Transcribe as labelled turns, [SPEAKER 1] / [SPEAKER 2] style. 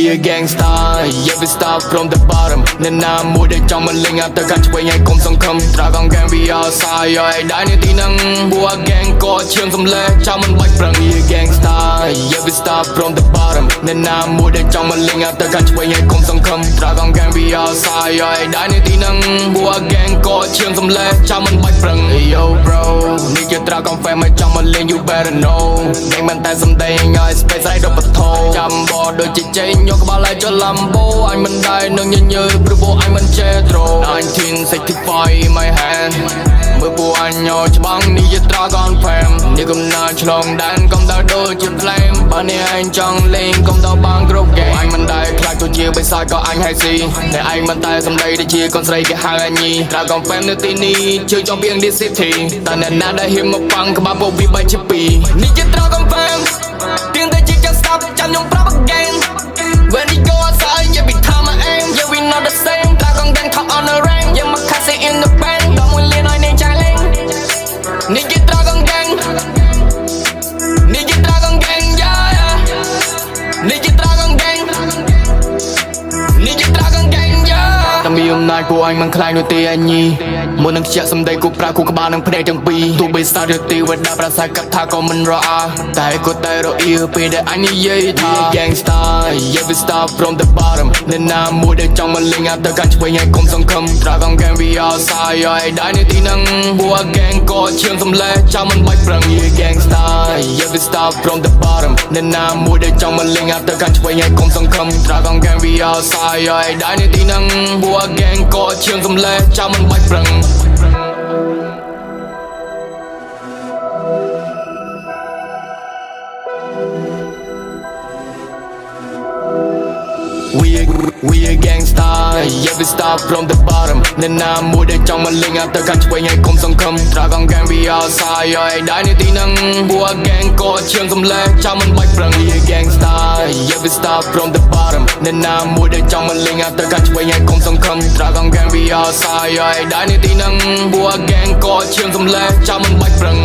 [SPEAKER 1] We a gangsta, yeah we start from the bottom. Nên na mua để trong mình linh áp tới căn chuối nhảy cùng song khâm. Ra con gang we outside, yo ai đãi nên tí năng. Bua gang có trường xâm lê, trong mình bạch răng. We a gangsta, yeah we start from the bottom. Nên na mua để trong mình linh áp tới căn chuối nhảy cùng song khâm. Ra con gang we outside, yo ai đãi nên tí năng. Bua gang có trường xâm lê, trong mình bạch răng. Hey yo bro, ní chưa ra con fan mà trong mình linh you better know. Gang mình tay someday ngay space ai đâu bật thô. Chăm bò đôi chị cháy nhô có bao lại cho làm bố. Anh mình đai nâng như bro anh mình Chetro 1965 in my hand មើលពួកអញញោច្បាំងនេះជាត្រកនផែមនេះកំណើឆ្លងដែនកុំដល់ដូចជាផ្លែមបើនេះឯងចង់លេងកុំដល់បាងគ្រប់គេអញមិនដែលខ្លាចទៅជាបិសាចក៏អញហើយស៊ីតែឯងមិនតែសម្ដីដូចជាកូនស្រីគេហៅអញញីត្រកនផែមនៅទីនេះជឿចង់ពីង this city តែអ្នកណាដែលហ៊ានមកប៉ាំងក្បាលពួកវាបែកជាពីរនេះជាត្រកនផែមទៀងតែជាចាំស្ដាប់ចាំខ្ញុំប្រាប់ again when we go outside yeah we time my aim yeah we not the same ត្រកនgang top on the rank yeah my cousin in the band ដល់មួយលានឲ្យអ្នកចាលេងនេះជាត្រកន gang នេះជាត្រកន gang yeah នេះជាត្រកន gang នេះជាត្រកន gang yeah តែមានអំណាចពួកអញមិនខ្លាចនោះទេអញញីមុននឹងខ្ជាក់សម្ដីគូប្រាគូក្បាលនឹងភ្នែកទាំងពីរទោះបីសារទីវេដាប្រាសាទកាត់ថាក៏មិនរអាតែក៏តែរអៀពេលដែលអញនិយាយថា gangsta yeah we start from the bottom nênណាមួយដែលចង់មកលេងទៅកាន់ឆ្វេងឲ្យកុំសង្ឃឹមត្រកង gang we outside ឲ្យដែរនៅទីហ្នឹងពួក gang ក៏ឈាមសំឡេះចាំមិនបាច់ប្រឹង yeah gangsta yeah we start from the bottom nênណាមួយដែលចង់មកលេងទៅកាន់ឆ្វេងឲ្យកុំសង្ឃឹមត្រកង gang we outside ឲ្យដែរនៅទីហ្នឹងពួក gang ក៏ឈាមសំឡេះចាំមិនបាច់ប្រឹងWe a gangsta, yeah we start from the bottom nênណាមួយដែលចង់មកលេងទៅកាន់ឆ្វេងឲ្យកុំសង្ឃឹមត្រកង gang we outside ឲ្យដែរនៅទីហ្នឹងពួក gang ក៏ឈាមសំឡេះចាំមិនបាច់ប្រឹង We a gangsta, yeah we start from the bottom nênណាមួយដែលចង់មកលេងទៅកាន់ឆ្វេងឲ្យកុំសង្ឃឹមត្រកង gang we outside ឲ្យដែរនៅទីហ្នឹងពួក gang ក៏ឈាមសំឡេះចាំមិនបាច់ប្រឹង